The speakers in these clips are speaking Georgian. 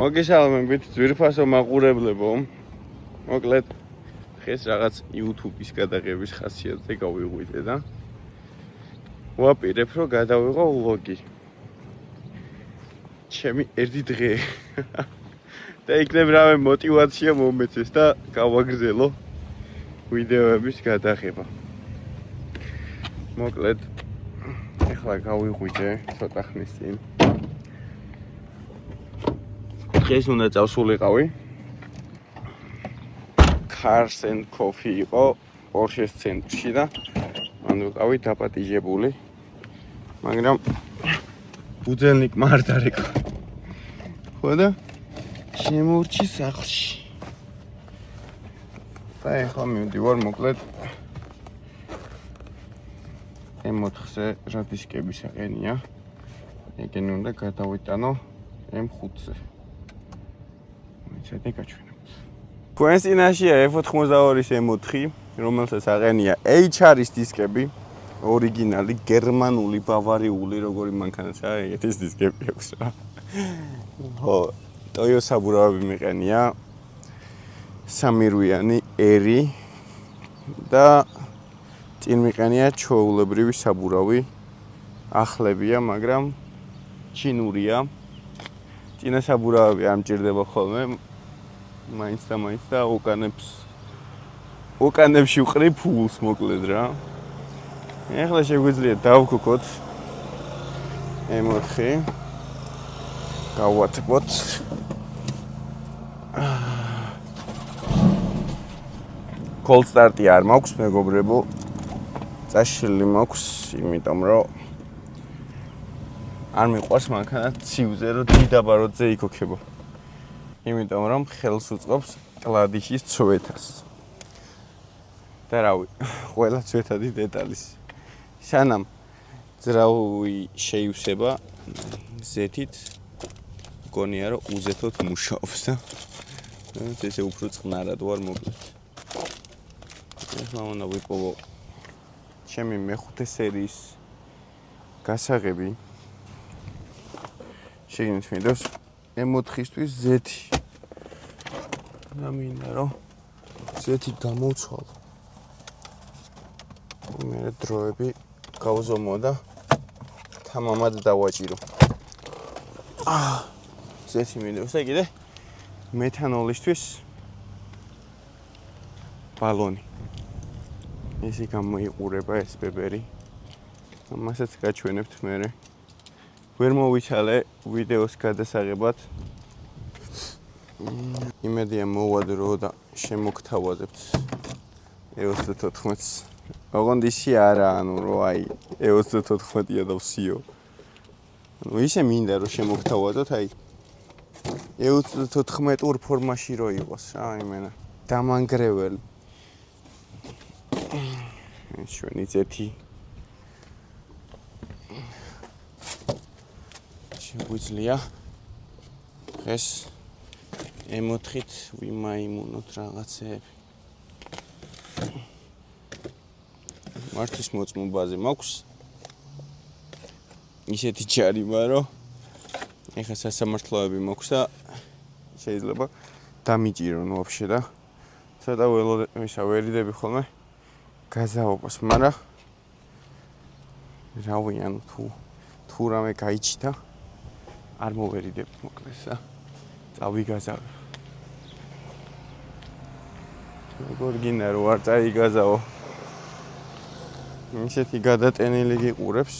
მოგესალმებით ძვირფასო მაყურებლებო. მოკლედ დღეს რაღაც YouTube-ის გადაღების ხასიათზე გავიღვიდე და ვაპირებ რომ გადავიღო ვლოგი. ჩემი ერთი დღე და იქნებ რამე мотивация მომეცეს და გავაგრძელო ვიდეოების გადაღება. მოკლედ ეხლა გავიღვიდე ცოტა ხნის წინ. დღეს უნდა წავსულიყავი. Cars and Coffee იყო Porsche-ის ცენტრში და მან ვიყავი დაპატიჟებული. მაგრამ ბუძელნიკმა არ დარეკა. ხო და შემორჩი სახლში. და ეხლა მივდივარ მოკლედ M4-ზე რა დისკები საყენია. ეგენი უნდა გადავიტანო M5-ზე. ცოტა გაჩვენებთ. თქვენს წინაშეა F92-ის M4, რომელსაც აყენია HR-ის დისკები, ორიგინალი, გერმანული, ბავარიული, როგორი მანქანაა, ეგეთის დისკები აქვს რა. ხო, Toyo საბურავები მიყენია. სამირვიანი ერი და წინ მიყენია ჩვეულებრივი საბურავი. ახლებია, მაგრამ ჩინურია. წინა საბურავები არ მჭირდება ხოლმე. მაინც და უკანებში ვყრი ფულს მოკლედ რა. ეხლა შეგვიძლია დავქუქოთ M4. გავვათბოთ. Cold start-ი არ მაქვს მეგობრებო. წაშლილი მაქვს, იმიტომ რომ არ მიყვარს მანქანა ცივზე რომ დიდაბაროზე იქოქება. იმიტომ რომ ხელს უწყობს კლადიშის ცვეთას. და რავი, ყველა ცვეთადი დეტალის. სანამ ძრავი შეივსება ზეთით გონია რომ უზეთოდ მუშაობს და ესე უფრო წყნარად ვარ მოკლედ. ეხლა უნდა ვიპოვო ჩემი მეხუთე სერიის გასაღები. შეგინეთ მინდავს M4-ისთვის ზეთი. და მინდა რომ ზეთი გამოვცვალო. მე დროები გავზომო და თამამად დავაჭირო. ზეთი მინდავს და კიდე მეთანოლისთვის ბალონი. ისი გამოიყურება ეს ბებერი. ამასაც გაჩვენებთ მერე. ვერ მოვიცალე ვიდეოს გადასაღებად. იმედია მოვადრო და შემოგთავაზებთ E34-ს. ოღონდ ისი არა, ანუ რომ აი E34-ია და ვსიო. ანუ ისე მინდა რომ შემოგთავაზოთ, აი E34 ფორმაში რო იყოს რა, იმენა დამანგრეველი. ჩვენი ზეთი შეგვიძლია დღეს M4-ით ვიმაიმუნოთ რაღაცეები. მართვის მოწმობაზე მაქვს ისეთი ჯარიმა, რომ ეხლა სასამართლოები მაქვს და შეიძლება დამიჭირონ ვაფშე და ცოტა ვერიდები ხოლმე გაზაობას, მაგრამ რავი, ანუ თუ რამე გაიჩიტა არ მოვერიდებ მოკლეს და წავიგაზავ. როგორ გინდა რომ არ წაიგაზავო. ისეთი გადატენილი გიყურებს.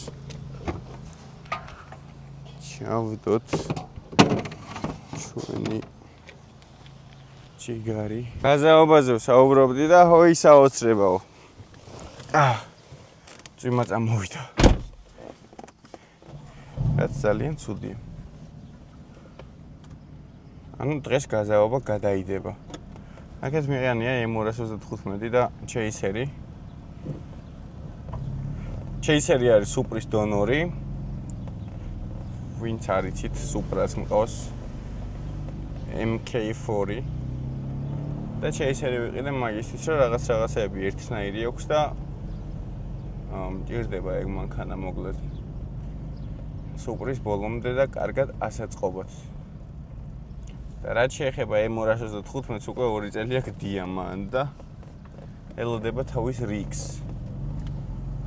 ჩავდოთ ჩვენი ჯიგარი. გაზაობაზე საუბრობდი და ჰოი საოცრებაო. წვიმა წამოვიდა. რაც ძალიან ცუდია. ანუ დღეს გაზაობა გადაიდება. აქეთ მიყენია M235 და Chaser-ი. Chaser-ი არის Supra-ის დონორი. ვინც არ იცით, Supra-ს მყავს MK4-ი. და Chaser-ი ვიყიდე მაგისთვის, რომ რაღაცეები ერთნაირი აქვს და მჭირდება ეგ მანქანა მოკლედ. Supra-ის ბოლომდე და კარგად ასაწყობად. და რაც შეეხება M225-ს უკვე 2 წელია გდია მან და ელოდება თავის რიგს.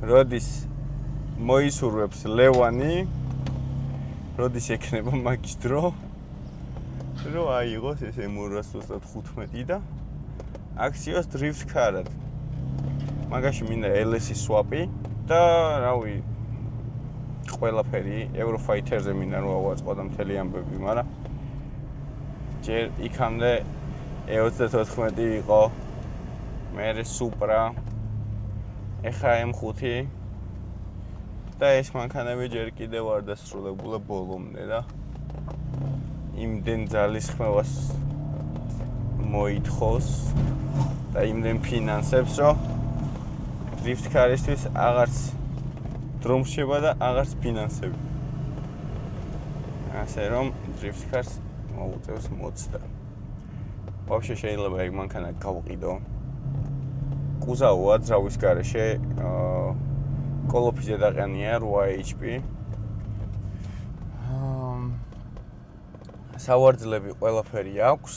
როდის მოისურვებს ლევანი, როდის ექნება მაგის დრო, რომ აიღოს ეს M225 და აქციოს drift car-ად. მაგაში მინდა LS-ის swap-ი და რავი ყველაფერი Eurofighter-ზე მინდა რომ ავაწყო და მთელი ამბები, მაგრამ ჯერ იქამდე E34 იყო, მერე Supra, ეხა M5 და ეს მანქანები ჯერ კიდევ არ დასრულებულა ბოლომდე და იმდენ ძალისხმევას მოითხოვს და იმდენ ფინანსებს, რომ drift car-ისთვის აღარც დრო მრჩება და აღარც ფინანსები. ასე რომ drift cars მოუწევს მოცდა. ვაფშე შეიძლება ეგ მანქანა გავყიდო. კუზავოა ძრავის გარეშე, კოლოფიზე დაყენია 8 HP. სავარძლები ყველაფერი აქვს.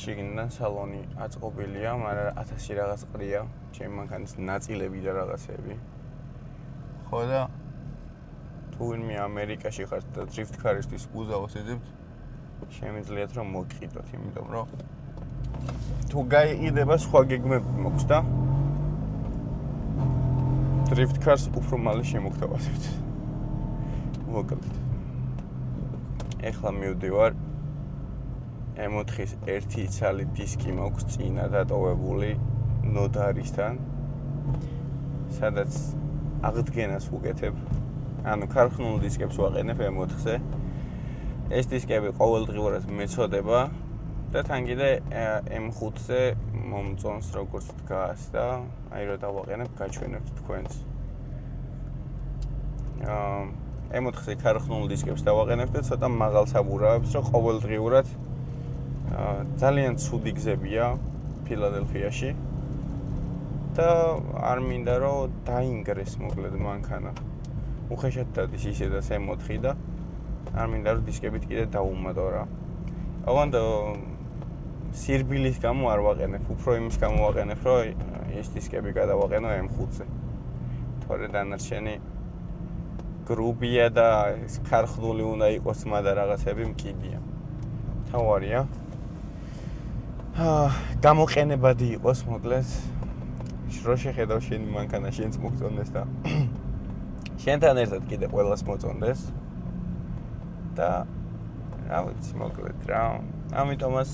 შიგნიდან სალონი აწყობილია, მაგრამ 1000 რაღაც ყრია, ჩემი მანქანის ნაწილები და რაღაცები. ხო და თუ ვინმე ამერიკაში ხართ და drift car-ისთვის კუზავოს ეძებთ, შემიძლიათ რომ მოგყიდოთ, იმიტომ რომ თუ გაიყიდება სხვა გეგმები მოქვს და drift cars უფრო მალე შემოგთავაზებთ. მოკლედ. ეხლა მივდივარ M4-ის 1 ცალი დისკი მაქვს წინა დატოვებული ნოდარისთან, სადაც აღდგენას ვუკეთებ. ანუ ქარხნულ დისკებს ვაყენებ M4-ზე. ეს დისკები ყოველდღიურად მეწოდება და თან კიდე M5-ზე მომწონს როგორც დგას და აი რა დავაყენებ, გაჩვენებთ თქვენს. M4-ზე ქარხნულ დისკებს დავაყენებ და ცოტა მაღალ საბურავებს, რომ ყოველდღიურად ძალიან ცუდი გზებია ფილადელფიაში და არ მინდა რომ დაინგრეს მოკლედ მანქანა. უხეშად დადის ისედაც M4 და არ მინდა რომ დისკებით კიდე დაუმატო რა. ოღონდ სირბილის გამო არ ვაყენებ, უფრო იმის გამო ვაყენებ, რომ ეს დისკები გადავაყენო M5-ზე. თორე დანარჩენი გრუბია და ეს ქარხნული უნდა იყოს, მაგრამ რაღაცები მკიდია. თავარია. გამოყენებადი იყოს მოკლედ. რო შეხედავ შენი მანქანა შენც მოგწონდეს და შენთან ერთად კიდე ყველას მოწონდეს. და რა ვიცი მოკლედ რა. ამიტომაც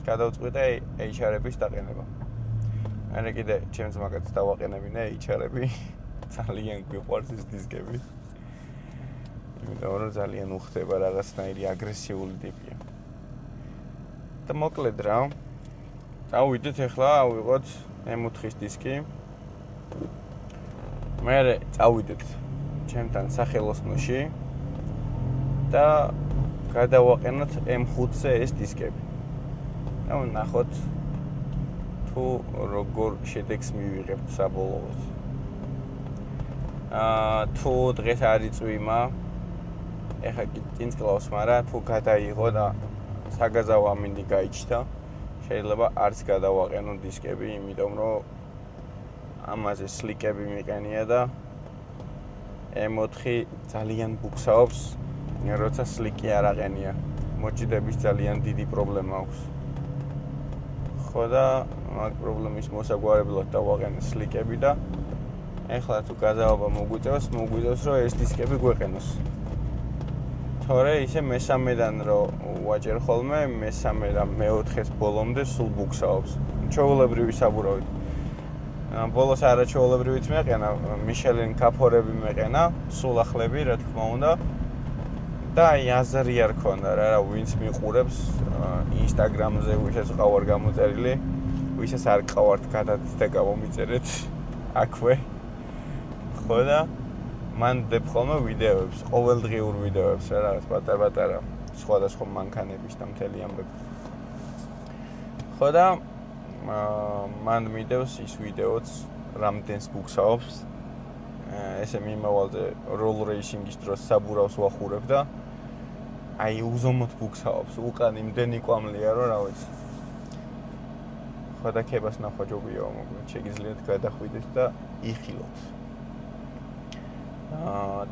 გადავწყვიტე HR-ების დაყენება. მე კიდე ჩემს მაგაც დავაყენებინე HR-ები. ძალიან გვიყვარს ეს დისკები. იმიტომ რომ ძალიან უხდება რაღაცნაირი აგრესიული ტიპია. და მოკლედ რა. ავიდეთ ახლა ავიღოთ M4-ის დისკი. მერე წავიდეთ ჩემთან სახელოსნოში და გადავაყენოთ M5-ზე ეს დისკები. და ნახოთ თუ როგორ შედეგს მივიღებთ საბოლოოდ. თუ დღეს არ იწვიმა, ეხა კინწკლავს, მაგრამ თუ გადაიღო და საგაზავო ამინდი გაიჩნდა, შეიძლება არც გადავაყენო დისკები, იმიტომ რომ ამაზე სლიკები მიყენია და M4 ძალიან ბუქსაობს, როცა სლიკი არ აყენია. მოჭიდების ძალიან დიდი პრობლემა აქვს. ხო და მაგ პრობლემის მოსაგვარებლად დავაყენე სლიკები და ეხლა თუ გაზავება მოგვიწევს, რომ ეს დისკები გვეყენოს. თორე ისე მესამედან რომ ვაჭერ ხოლმე, მესამე და მეოთხეს ბოლომდე სულ ბუქსაობს. ჩვეულებრივი საბურავით. ბოლოს არაჩვეულებრივიც მეყენა, მიშელინ კაფორები მეყენა, სულ ახლები, რა თქმა უნდა. და აი აზრი არ ქონდა რა, ვინც მიყურებს Instagram-ზე ვისაც ყავარ გამოწერილი, ვისაც არ ყავართ გადადით და გამომიწერეთ აქვე. ხო და მან დებ ხოლმე ვიდეოებს, ყოველდღიურ ვიდეოებს რა, რაღაც პატარ-პატარა სხვადასხვა მანქანების და მთელი ამბები. ხო და მან მიდევს ის ვიდეოც, რამდენს ბუქსაობს. ესე მიმავალზე roll racing-ის დროს საბურავს ვახურებ და აი უზომოდ ბუქსაობს, უკან იმდენი კვამლია, რომ რა ვიცი. ხოდა ქებას ნახვა ჯობია, მოკლედ შეგიძლიათ გადახვიდეთ და იხილოთ.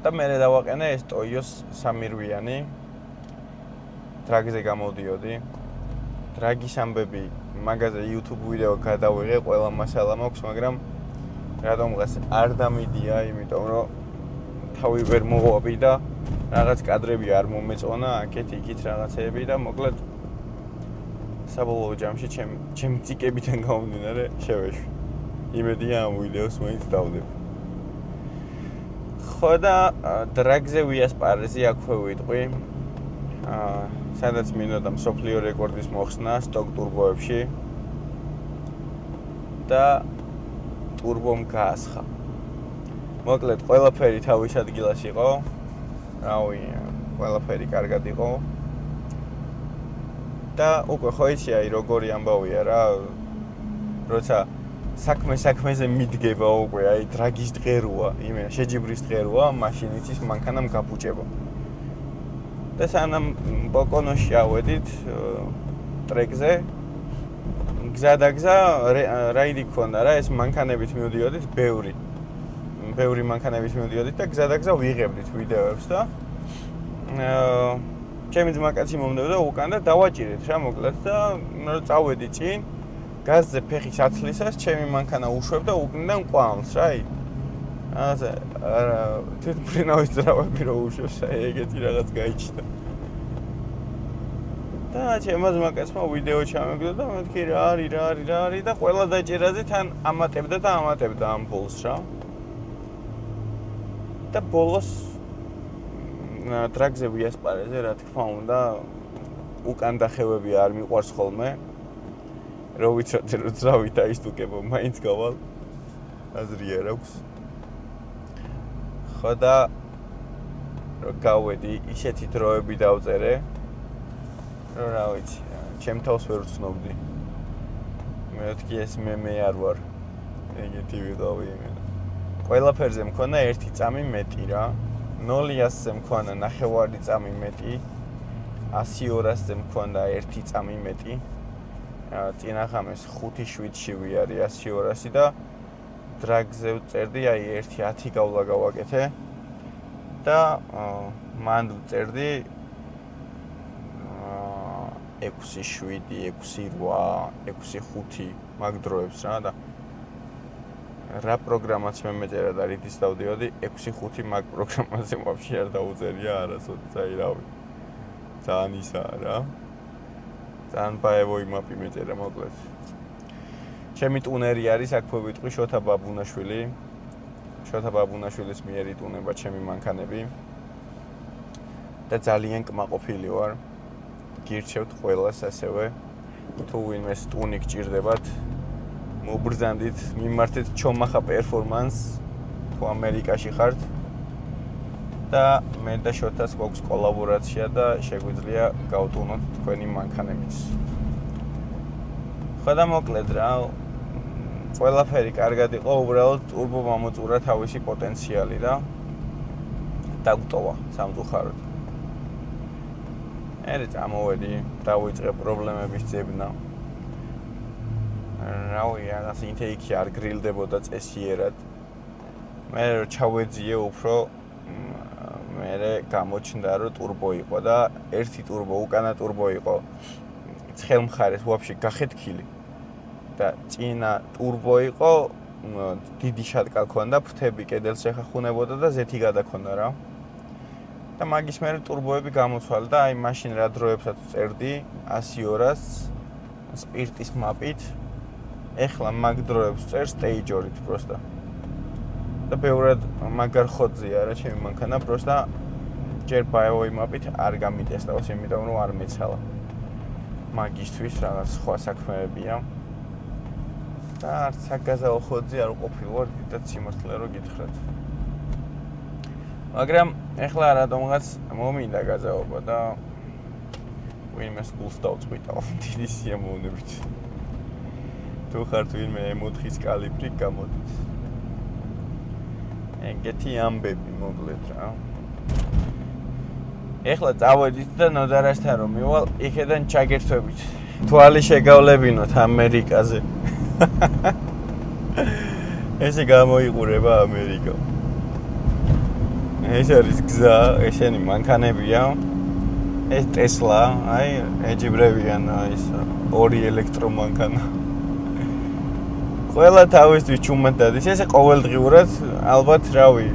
და მე დავაყენე ეს Toyos 3-რვიანი. დრაგზე გამოდიოდი. დრაგის ამბები მაგაზე YouTube ვიდეო გადავიღე, ყველა მასალა მაქვს, მაგრამ რატომღაც არ დამიდია, იმიტომ რომ თავი ვერ მოღვაპი და რაღაც კადრები არ მომეწონა, აქეთ-იქით რაღაცეები და მოკლედ საბოლოო ჯამში ჩემი ციკებიდან გამომდინარე შევეშვი. იმედია ამ ვიდეოს მაინც დავდებ. ხო და დრაგზე ვიასპარეზი აქვე ვიტყვი. სადაც მინდოდა მსოფლიო რეკორდის მოხსნა სტოკ ტურბოებში და ტურბომ გაასხა. მოკლედ ყველაფერი თავის ადგილას იყო. რავი, ყველაფერი კარგად იყო. და უკვე ხო იცი აი როგორი ამბავია რა. როცა საქმეზე მიდგება უკვე აი დრაგის დღეროა, იმენა შეჯიბრის დღეროა, მაშინ იცის მანქანამ გაფუჭება. და სანამ პოკონოში ავედით ტრეკზე გზადაგზა რაიდი ქონდა რა, ეს მანქანებით მივდიოდით ბევრი მანქანებით მივდიოდით და გზადაგზა ვიღებდით ვიდეოებს და ჩემი ძმაკაცი მომდევდა უკან და დავაჭირეთ რა მოკლედ და რომ წავედი წინ გაზზე ფეხის აცლისას ჩემი მანქანა უშვებდა უკნიდან ყვამს რა აი ასე თვითმფრინავის ძრავები რო უშვებს აი ეგეთი რაღაც გაიჩნდა და ჩემო ძმაკაცმა ვიდეო ჩამეგდო და მეთქი რა არის და ყველა დაჭერაზე თან ამატებდა ამ ბოლს რა და ბოლოს დრაგზე ვიასპარეზე რა თქმა უნდა უკან დახევები არ მიყვარს ხოლმე რო ვიცოდი რომ ძრავი დაისტუკებო მაინც გავალ აზრი არ აქვს ხო და რო გავედი ისეთი დროები დავწერე რომ რა ვიცი ჩემ თავს ვერ ვცნობდი მე ვთქი ეს მე არ ვარ ეგეთი ვიყავი იმენა ყველაფერზე მქონა 1 წამი მეტი რა 0-ზე მქონა 9 წამი მეტი 100-200-ზე მქონდა 1 წამი მეტი წინახამეს 5-7-ში ვიარი 100-200 და დრაგზე ვწერდი აი 1-10 გავლა გავაკეთე და მან ვწერდი 6-7, 6-8, 6-5 მაგ დროებს რა და რა პროგრამაც მე მეწერა და რითიც დავდიოდი 6-5 მაგ პროგრამაზე ვაფშე არ დაუწერია არასოდეს აი რავი ძალიან ისაა რა ძალიან ბაევო იმაპი მეწერა მოკლედ ჩემი ტუნერი არის აქვე ვიტყვი შოთა ბაბუნაშვილის მიერ იტუნება ჩემი მანქანები და ძალიან კმაყოფილი ვარ გირჩევთ ყველას ასევე თუ ვინმეს ტუნი გჭირდებათ მობრძანდით მიმართეთ ჩომახა პერფორმანს თუ ამერიკაში ხართ და მე და შოთას გვაქვს კოლაბორაცია და შეგვიძლია გავტუნოთ თქვენი მანქანებიც. ხო და მოკლედ რა ყველაფერი კარგად იყო, უბრალოდ ტურბომ ამოწურა თავისი პოტენციალი და დაგტოვა სამწუხაროდ. ერი წამოვედი, დავიწყე პრობლემების ძებნა. რავი, რაღაც ინტეიქი არ გრილდებოდა წესიერად. მე რო ჩავეძიე უფრო მერე გამოჩნდა რომ ტურბო იყო და ერთი ტურბო უკანა ტურბო იყო ცხელ მხარეს ვაფშე გახეთქილი და წინა ტურბო იყო დიდი შატკა ქონდა ფრთები კედელს ეხახუნებოდა და ზეთი გადაქონდა რა და მაგის მერე ტურბოები გამოცვალა და აი მაშინ რა დროებსაც წერდი 100-200 სპირტის მაპით ეხლა მაგ დროებს წერ სტეიჯორით პროსტა და ბევრად მაგარ ხოძია რა ჩემი მანქანა პროსტა ჯერ ბაევო იმაპით არ გამიტესტავს იმიტომ რომ არ მეცალა მაგისთვის რაღაც სხვა საქმეებია და არც საგაზაო ხოძი არ ყოფილვარ და სიმართლე რომ გითხრათ მაგრამ ეხლა რატომღაც მომინდა გაზაობა და ვინმეს გულს დავწყვიტავ დიდი სიამოვნებით თუ ხართ ვინმე M4-ის კალიბრი გამოდით ეგეთი ამბები მოკლედ რა ეხლა წავედით და ნოდარასთან რომ მივალ, იქედან ჩაგერთვებით. თვალი შეგავლებინოთ ამერიკაზე. ესე გამოიყურება ამერიკა. ეს არის გზა, ესენი მანქანებია. ეს ტესლა, აი, ეჯიბრებიან ის ორი ელექტრომანქანა. ყველა თავისთვის ჩუმად დადის. ესე ყოველდღიურად ალბათ რავი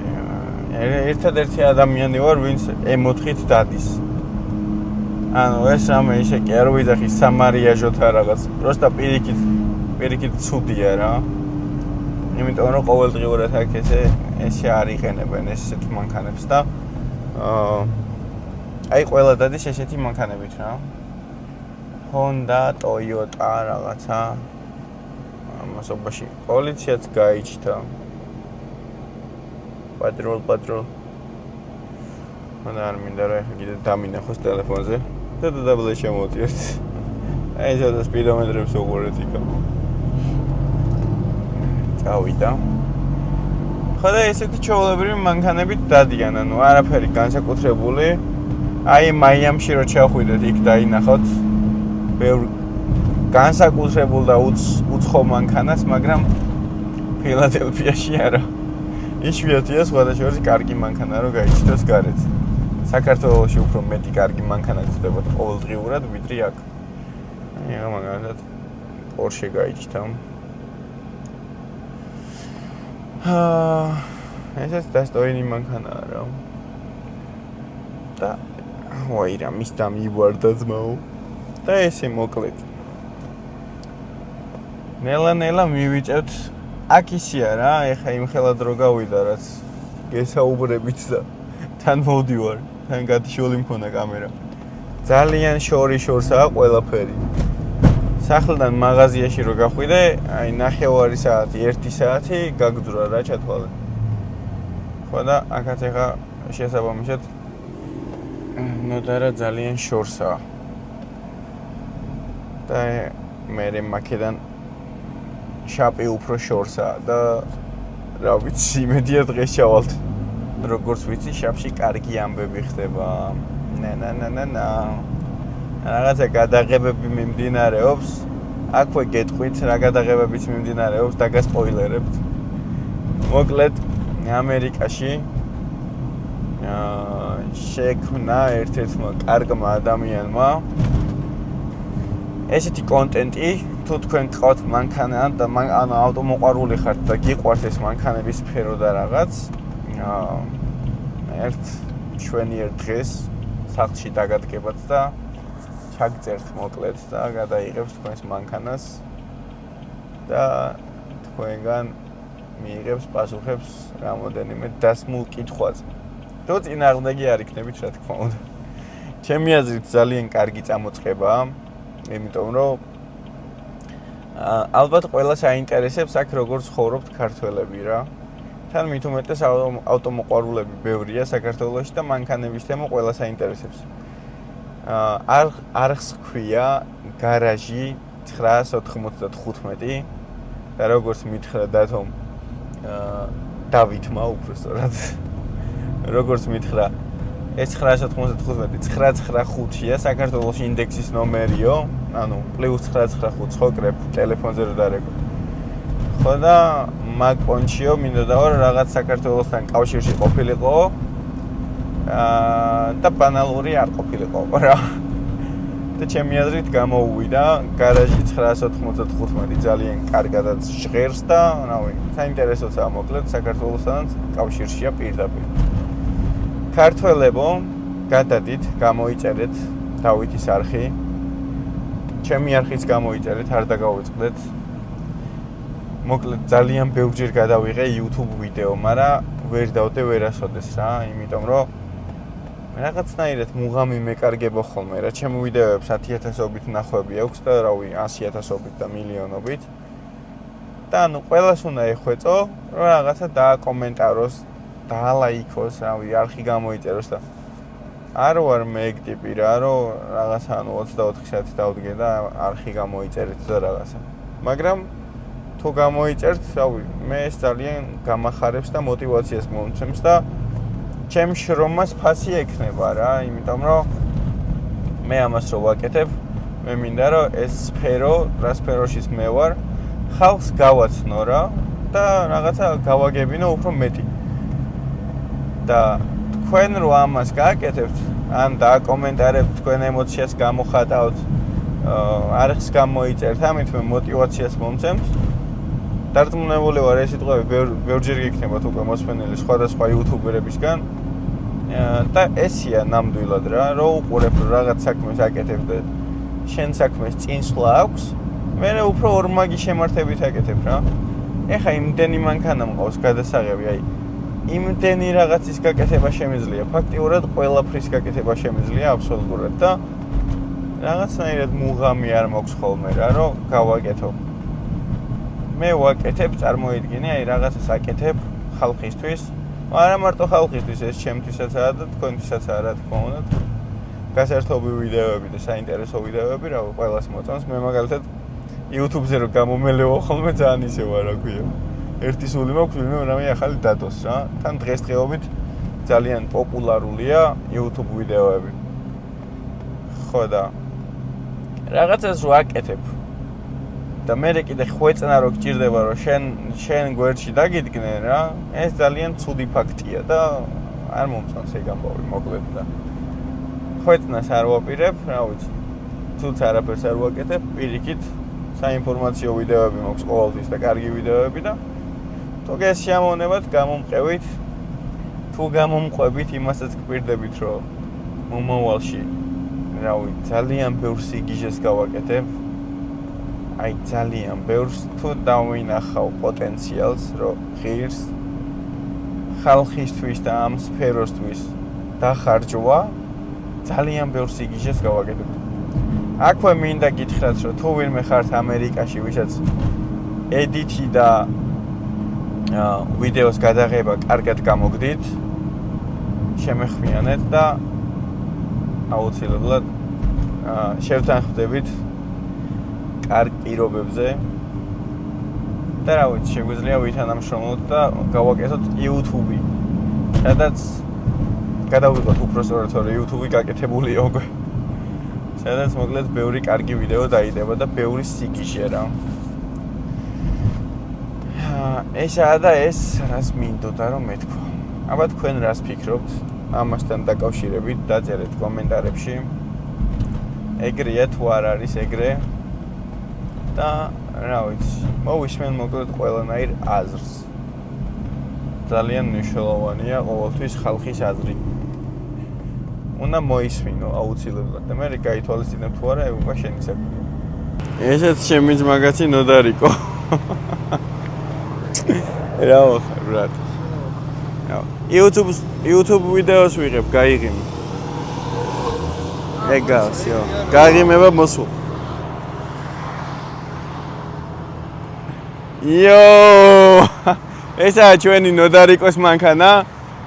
ერთადერთი ადამიანი ვარ, ვინც M4-ით დადის. ანუ ეს რამე ისე კი არ ვიძახი სამარიაჟოთა რაღაც. პროსტა პირიქით ცუდია რა. იმიტომ რომ ყოველდღიურად აქ ესე არ იყენებენ ესეთ მანქანებს და აი ყველა დადის ესეთი მანქანებით რა. Honda, Toyota რაღაცა. ამასობაში პოლიციაც გაიჩნდა. Patrol. მან არ მინდა რა კიდე დამინახოს ტელეფონზე და დაბლე შემოვიდეს. აი ეს სპიდომეტრებს უყურეთ იქა. წავიდა. ხოდა ესეთი ჩაოლებრივი მანქანებით დადიან, ანუ არაფერი განსაკუთრებული. აი მაიამში რო ჩავხვიდეთ, იქ დაინახოთ. ბევრ განსაკუთრებულ და უცხო მანქანას, მაგრამ ფილადელფიაში არა. იშვიათია სხვადასხვა კარგი მანქანა რო გაიჩნდეს გარეთ. საქართველოში უფრო მეტი კარგი მანქანა გწდებათ ყოველდღიურად, ვიდრე აქ. აი მაგალითად Porsche გაიჩნდა. ესეც დასტოინი მანქანაა რა. და ვაი რა მის დამივარდა ძმაო. და ესე მოკლედ. ნელა მივიწევთ აქ ისია რა, ეხა იმ ხელად რო გავიდა რაც გესაუბრებით და თან მოვდივარ, თან გადაშოლი მქონა კამერა. ძალიან შორისაა ყველაფერი. სახლიდან მაღაზიაში რო გახვიდე, აი 9 საათი, 1 საათი გაგძვრა რა ჩათვალე. ხო და აქაც ეხა შესაბამისად ნოდარა ძალიან შორსაა. და მე მაქედან შაპი უფრო შორსაა და რა ვიცი, იმედია დღეს ჩავალთ. როგორც ვიცი, შაპში კარგი ამბები ხდება. ნა. რაღაცა გადაღებები მიმდინარეობს. აქვე გეტყვით რა გადაღებებიც მიმდინარეობს და გასპოილერებთ. მოკლედ ამერიკაში შექმნა ერთ-ერთმა კარგმა ადამიანმა ესეთი კონტენტი, თუ თქვენ გყავთ მანქანა და ანუ ავტომოყვარული ხართ და გიყვართ ეს მანქანების სფერო და რაღაც, ერთ ჩვენიერ დღეს სახლში დაგადგებათ და ჩაგწერთ მოკლედ და გადაიღებთ თქვენს მანქანას და თქვენგან მიიღებს პასუხებს რამოდენიმე დასმულ კითხვაზე. თუ წინააღმდეგი არ იქნებით, რა თქმა უნდა. ჩემი აზრით ძალიან კარგი წამოწყებაა, იმიტომ რომ ალბათ ყველას აინტერესებს აქ როგორ ცხოვრობთ ქართველები რა. თან მით უმეტეს ავტომოყვარულები ბევრია საქართველოში და მანქანების თემა ყველას აინტერესებს. არხს ქვია გარაჟი 995 და როგორც მითხრა დათომ დავითმა უბრალოდ როგორც მითხრა ეს 995 995-ია საქართველოს ინდექსის ნომერიო, ანუ +995 ხო კრებ ტელეფონზე რო დარეკო. ხო და მაგ პონჩიო მინდოდა რომ რაღაც საქართველოსთან კავშირში ყოფილიყო და ბანალური არ ყოფილიყო რა. და ჩემი აზრით გამოუვიდა გარაჟი 995 ძალიან კარგადაც ჟღერს და რავი, საინტერესოა მოკლედ საქართველოსთან კავშირშია პირდაპირ. ქართველებო, გადადით, გამოიწერეთ დავითის არხი. ჩემი არხიც გამოიწერეთ, არ დაგავიწყდეთ. მოკლედ ძალიან ბევრჯერ გადავიღე YouTube ვიდეო, მაგრამ ვერ დავდე ვერასოდეს რა, იმიტომ რომ რაღაცნაირად მუღამი მეკარგებო ხოლმე რა, ჩემი ვიდეოებს 10,000-ობით ნახვები აქვს და რავი 100,000-ობით და მილიონობით. და ანუ ყველას უნდა ეხვეწო, რომ რაღაცა დააკომენტაროს, დაალაიქოს, რავი, არხი გამოიწეროს და არ ვარ მე ეგ ტიპი რა, რომ რაღაცა ანუ 24 საათი დავდგე და არხი გამოიწერეთ და რაღაცა. მაგრამ თუ გამოიწერთ, რავი, მე ეს ძალიან გამახარებს და мотивაციას მომცემს და ჩემ შრომას ფასი ექნება რა, იმიტომ რომ მე ამას რო ვაკეთებ, მე მინდა რომ ეს სფერო, რა სფეროშიც მე ვარ, ხალხს გავაცნო რა და რაღაცა გავაგებინო უფრო მეტი. და თქვენ რო ამას გააკეთებთ, ან დააკომენტარებთ, თქვენ ემოციას გამოხატავთ, არხს გამოიწერთ, ამით მე мотиваციას მომცემთ. დარწმუნებული ვარ, ეს სიტყვები ბევრჯერ გიქნებათ უკვე მოსმენილი სხვადასხვა იუთუბერებისგან. და ესია ნამდვილად რა, რომ უყურებ რაღაც საქმეს აკეთებ და შენ საქმეს წინსვლა აქვს, მე უფრო ორმაგი შემართებით აკეთებ რა. ეხა იმდენი მანქანა მყავს გადასაღები, აი იმდენი რაღაცის გაკეთება შემიძლია, ფაქტიურად ყველაფრის გაკეთება შემიძლია აბსოლუტურად და რაღაცნაირად მუღამი არ მაქვს ხოლმე რა, რომ გავაკეთო. მე ვაკეთებ, წარმოიდგინე, აი რაღაცას აკეთებ ხალხისთვის, არა მარტო ხალხისთვის, ეს ჩემთვისაცაა და თქვენთვისაცაა რა თქმა უნდა. გასართობი ვიდეოები და საინტერესო ვიდეოები რა ყველას მოწონს. მე მაგალითად YouTube-ზე რო გამომელევა ხოლმე ძალიან ისევა რა ქვია. ერთი სული მაქვს, ვინმე რამე ახალი დადოს რა. თან დღესდღეობით ძალიან პოპულარულია YouTube ვიდეოები. ხო და რაღაცას რო აკეთებ და მე კიდე ხვეწნა რო გჭირდება რომ შენ გვერდში დაგიდგნენ რა, ეს ძალიან ცუდი ფაქტია და არ მომწონს ეგ ამბავი მოკლედ და ხვეწნას არ ვაპირებ, რა ვიცი. თუც არაფერს არ ვაკეთებ, პირიქით საინფორმაციო ვიდეოები მაქვს ყოველთვის და კარგი ვიდეოები და თუ გესიამოვნებათ, გამომყევით, თუ გამომყვებით, იმასაც გპირდებით, რომ მომავალში რა ვიცი, ძალიან ბევრ სიგიჟეს გავაკეთებ. აი ძალიან ბევრს თუ დავინახავ პოტენციალს, რომ ღირს ხალხისთვის და ამ სფეროსთვის დახარჯვა, ძალიან ბევრ სიგიჟეს გავაკეთებ. აქვე მინდა გითხრათ, რომ თუ ვინმე ხართ ამერიკაში, ვისაც ედიტი და ვიდეოს გადაღება კარგად გამოგდით, შემეხვიანეთ და აუცილებლად შევთანხმდებით კარგ პირობებზე და რა ვიცი, შეგვიძლია ვითანამშრომლოთ და გავაკეთოთ YouTube-ი. სადაც გადავიღოთ უფრო სწორად, რომ YouTube-ი გაკეთებულია უკვე. სადაც მოკლედ ბევრი კარგი ვიდეო დაიდება და ბევრი სიგიჟე რა. ესაა და ეს რას მინდოდა რომ მეთქვა. აბა თქვენ რას ფიქრობთ ამასთან დაკავშირებით, დაწერეთ კომენტარებში. ეგრეა თუ არ არის ეგრე? და რა ვიცი, მოვისმენ მოკლედ ყველანაირ აზრს. ძალიან მნიშვნელოვანია ყოველთვის ხალხის აზრი. უნდა მოისმინო აუცილებლად და მე გაითვალისწინებ თუ არა, უკვე შენი საქმეა. ესეც ჩემი ძმაგაცი ნოდარიკო. რა ვახარ, ბრატ. YouTube ვიდეოს ვიღებ, გაიღიმე. ეგავს, იო. გაიღიმება მოსულ. იო! ესაა ჩვენი ნოდარიკოს მანქანა.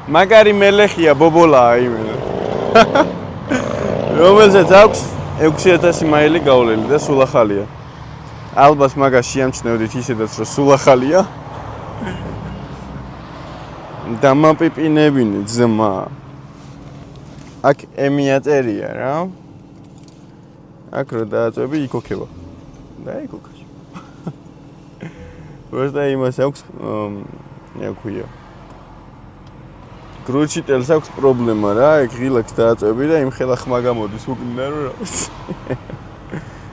მაგარი მელეხია, ბობოლაა იმენა. რომელზეც აქვს 6000 მაილი გავლილი და სულ ახალია. ალბათ მაგას შეამჩნევდით ისედაც რომ სულ ახალია. დამაპიპინებინე ძმა. აქ ემიაწერია რა. აქ რო დააწვევი იქოქება. და იქოქა. просто იმას აქვს რა ქვია. გრუჩი ტელს აქვს პრობლემა რა, ეგ ღილაკს დააწვევი და იმ ხელა ხმა გამოდის უკნიდან რომ რა ვიცი.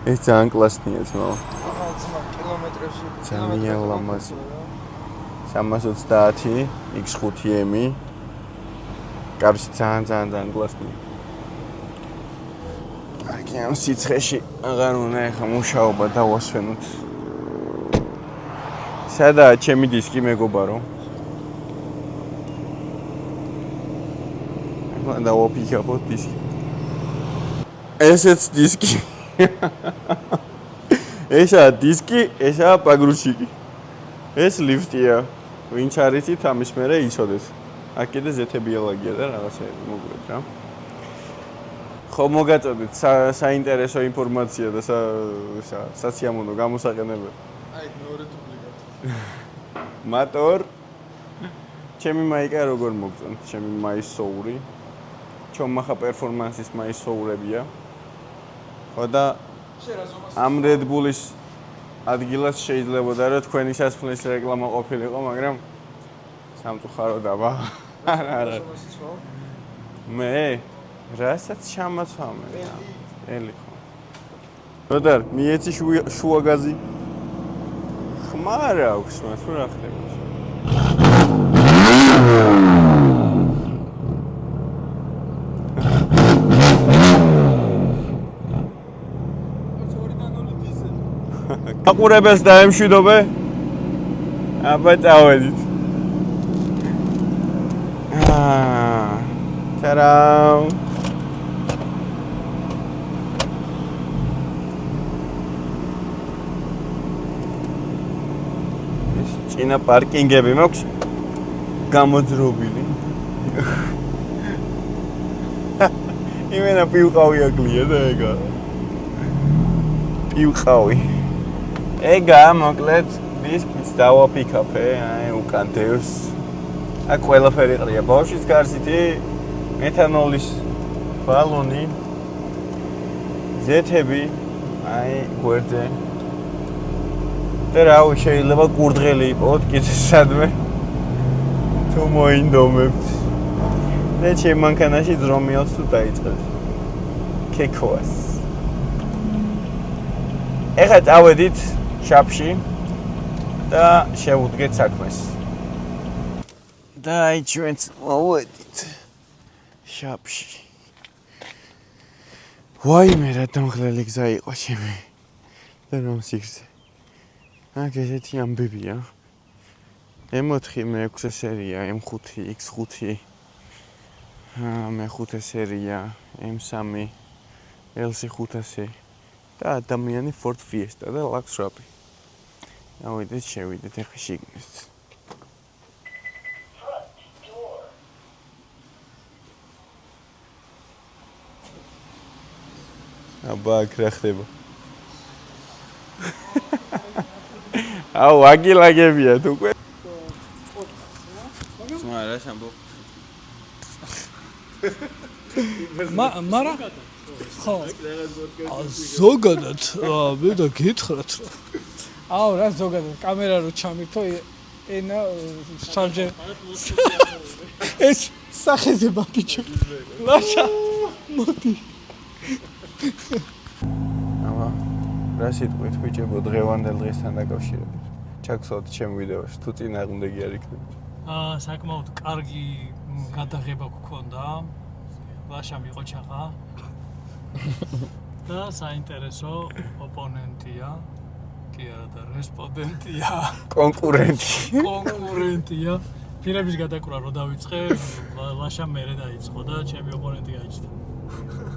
ეს ძალიან კლასნია ძმა. კილომეტრებში ძალიან ლამაზი. 330 X5M. კარში ძალიან კლასნია. აი ამ სიცხეში აღარ უნდა ეხა მუშაობა დავასვენოთ. სადაა ჩემი დისკი მეგობარო? და ვაფიქრობ დისკი. ესეც დისკი. ესაა დისკი, ესაა პაგრუჩიკი. ეს ლიფტია. ვინც არ იცით, ამის მერე იცოდეთ. აქ კიდე ზეთებიალაგია და რაღაცები მოგვიყვეთ რა. ხო მოგაწოდეთ საინტერესო ინფორმაცია და სასიამოვნო გამოსაყენებელი. აი მეორე დუბლიკატი. მატორ ჩემი მაიკა როგორ მოგწონთ, ჩემი მაისოური. ჩომახა პერფორმანსის მაისოურებია. ხო და ამ Red Bull-ის ადგილას შეიძლებოდა რომ თქვენი სასმლის რეკლამა ყოფილიყო, მაგრამ სამწუხარო დაბა. არა. მე რასაც ჩამაცვამე. ელი ხო. როდარ მიეცი შუაგაზი. ხმარ აქვს მას რა ხდება. აყურებელს დაემშვიდობე. აბა წავედით. Та-дам! ეს წინა პარკინგები მაქვს გამოძრობილი. იმენა პივყავი აკლია და ეგა. პივყავი. ეგა მოკლედ დისკიც დავაფიქაფე, აი უკან დევს. აქ ყველაფერი ყრია. ბავშვის გარსითი ეთანოლის ბალონი, ზეთები, აი გვერდზე. და რავი შეიძლება კურდღელი იყოთ კიდე სადმე. თუ მოინდომებთ. და ჩემ მანქანაში ძრომიელს თუ დაიწყეთ. ქექოას. ეხლა წავედით შაფში და შევუდგეთ საქმეს. და აი ჩვენც მოვედით შაფში. ვაიმე რა დამღლელი გზა იყო ჩემი. და რომ სიგრძე. აქ ესეთი ამბებია. M4, M6 სერია, M5, X5. მე-5 სერია, M3, LC500 და ადამიანი Ford Fiesta და Lux Rappi. ავიდეთ, შევიდეთ ახლა შიგნით. აბა აქ რა ხდება? აუ აგილაგებია თუ უკვე. რა შამბო? მარა ხო ზოგადად მე და გითხრათ რა აუ რა ზოგადად კამერა რო ჩამირთო ენა სამჯერ ეს სახეზება ბიჭო ლაშა მოდი აბა რა სიტყვით ბიჭებო დღევანდელ დღესთან დაკავშირებით ჩაგსვათ ჩემ ვიდეოში თუ წინააღმდეგი არ იქნებით საკმაოდ კარგი გადაღება გქონდა ლაშა მიყო ჩახა და საინტერესო ოპონენტია კი არა და რესპონდენტია კონკურენტია ფილების გადაკვრა რო დავიწყე ლაშა მერე დაიწყო და ჩემი ოპონენტი გაიჩნდა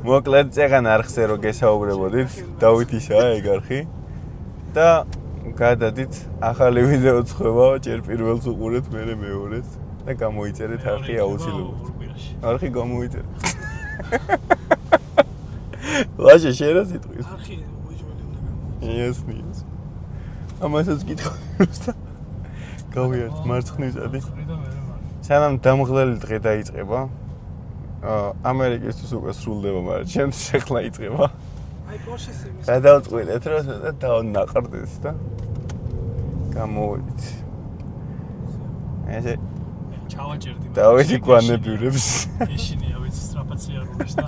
მოკლედ წეგან არხზე რო გესაუბრებოდით დავითიშაა ეგ არხი და გადადით ახალი ვიდეო წხება ჯერ პირველს უყურეთ მერე მეორეს და გამოიწერეთ არხი აუცილებლად არხი გამოიწერეთ ლაშა შენ რა სიტყვის არხი უჯმელი უნდა გამოიწეროს იესნიეს ამასაც გითხარს და გავიარეთ მარცხნივსადი სანამ დამღლელი დღე დაიწყება ამერიკისთვის უკვე სრულდება მაგრამ ჩემთვის ახლა იწყება აი პორშეს იმის გადავწყვეტეთ რომ დავნაყრდეთ და გამოვიდით ესე ჩავაჭერდი დავეთი კვანებიურებს ეშინია ვიცი სტრაფაცი არ არის და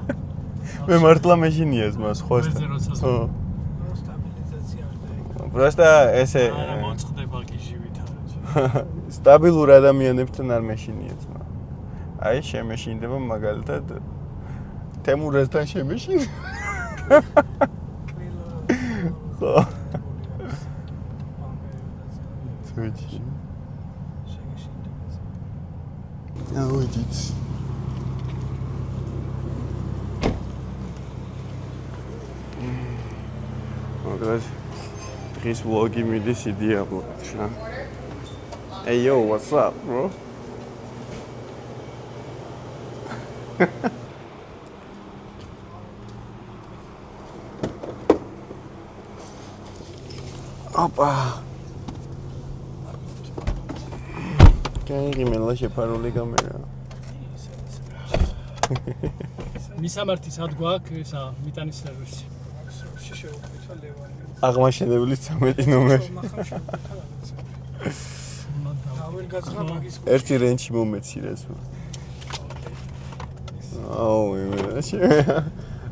მე მართლა მეშინიას მას ხო სტაბილიზაცია არ დაიგო просто ესე არა მოწყდება გიჟივით არა სტაბილურ ადამიანებთან არ მეშინიათ აი შემეშინდება მაგალითად თემურასთან შემეშინდება ხო თუჯი ავიდით მაგალითად დღის ვლოგი მიდის იდეალურად რა Hey yo, what's up, bro? Opa. გაიღიმელა შეფარული კამერა. მისამართი სად გვაქვს ესა მიტანის სერვისი? შეუქმნით ლევანი. აღმაშენებლის 13 ნომერი. აվել გაცხა მაგის. ერთი რენჩი მომეცირეს. აუ, იმენაში.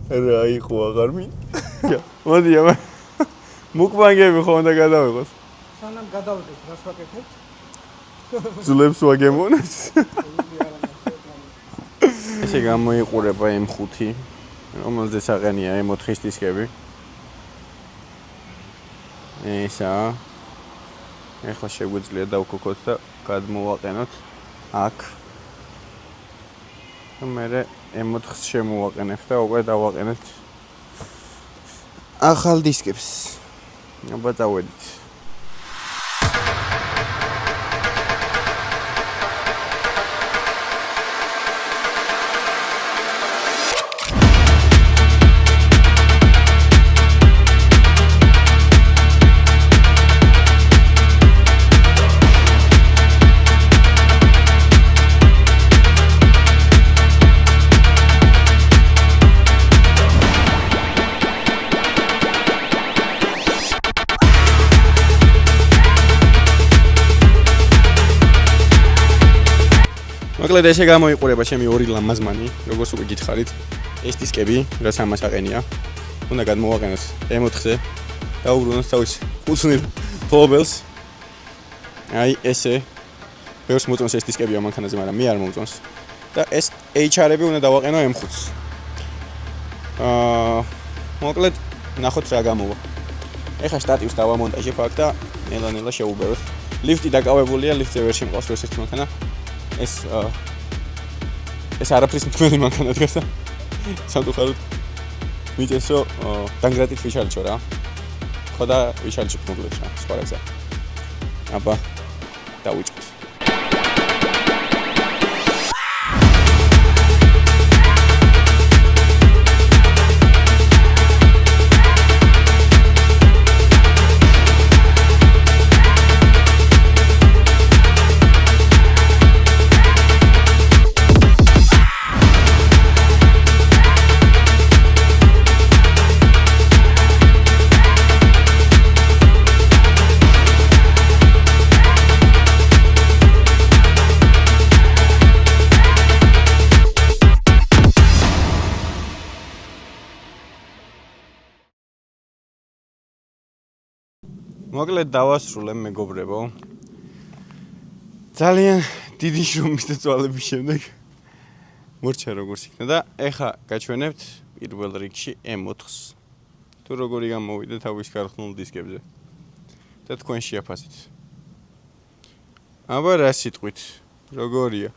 რა იყო აღარ მინ? მოდი აბა. მუკბანგები ხო უნდა გადავიღოს? სანამ გადავიდეთ, რას ვაკეთებთ? ძლებს ვაგემონებს. ესე გამოიყურება M5, რომელზეც აყენია M4-ის დისკები. ესაა. ეხლა შეგვიძლია დავქოქოთ და გადმოვაყენოთ აქ. მერე M4-ს შემოვაყენებთ და უკვე დავაყენებთ ახალ დისკებს. აბა წავედით. მოკლედ ესე გამოიყურება ჩემი ორი ლამაზმანი, როგორც უკვე გითხარით. ეს დისკები, რაც ამას აყენია, უნდა გადმოვაყენოთ M4-ზე და უბრუნოთ თავის უცნელ ფლობელს. აი ესე ბევრს მოწონს ეს დისკები ამ მანქანაზე, მაგრამ მე არ მომწონს. და ეს HR-ები უნდა დავაყენო M5-ს. მოკლედ ნახოთ რა გამოვა. ეხლა შტატივს დავამონტაჟებ აქ და ნელა-ნელა შევუბეროთ. ლიფტი დაკავებულია, ლიფტზე ვერ შემყავს ეს ერთი მანქანა. ეს არაფრის მთელი მანქანა დგას და სამწუხაროდ მიწეს რომ დანგრატით ვიშალჩო რა. ხო და ვიშალჩო მოკლედ რა, სხვა რა გზა. აბა დავიწყოთ. მოკლედ დავასრულე მეგობრებო. ძალიან დიდი შრომის და წვალების შემდეგ მორჩა როგორც იქნა და ეხა გაჩვენებთ პირველ რიგში M4-ს. თუ როგორი გამოვიდა თავის გარხნულ დისკებზე. და თქვენ შეაფასეთ. აბა რა სიტყვით? როგორია?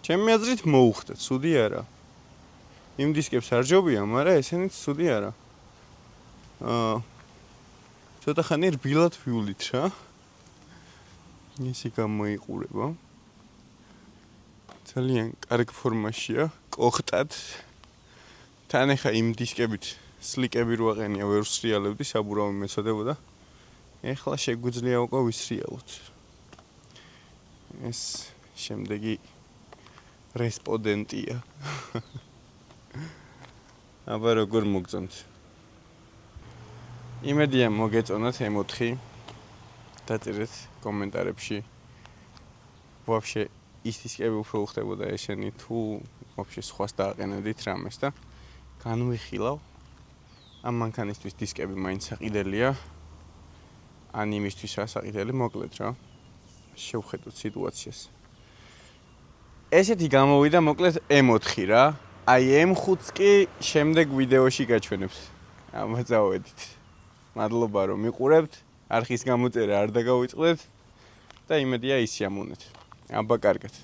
ჩემი აზრით მოუხდა, ცუდი არა. იმ დისკებს არ ჯობია, მაგრამ ესენიც ცუდი არა. ცოტა ხანი რბილად ვივლით რა. ისე გამოიყურება. ძალიან კარგ ფორმაშია, კოხტად. თან ეხა იმ დისკებით სლიკები რო აყენია, ვერ ვსრიალებდი, საბურავი მეწოდებოდა. ეხლა შეგვიძლია უკვე ვისრიალოთ. ეს შემდეგი რესპონდენტია. აბა როგორ მოგწონთ? იმედია მოგეწონათ M4. დაწერეთ კომენტარებში. ვაფშე ის დისკები უფრო უხდებოდა ესენი თუ ვაფშე სხვას დააყენებდით რამეს და განვიხილავ. ამ მანქანისთვის დისკები მაინც საყიდელია. ან იმისთვის ასაყიდელი მოკლედ რა. შევხედოთ სიტუაციას. ესეთი გამოვიდა მოკლედ M4 რა. აი M5-ს კი შემდეგ ვიდეოში გაჩვენებთ. აბა წავედით. მადლობა რომ მიყურებთ. არხის გამოწერა არ დაგავიწყდეთ და იმედია ისიამოვნეთ. აბა კარგად.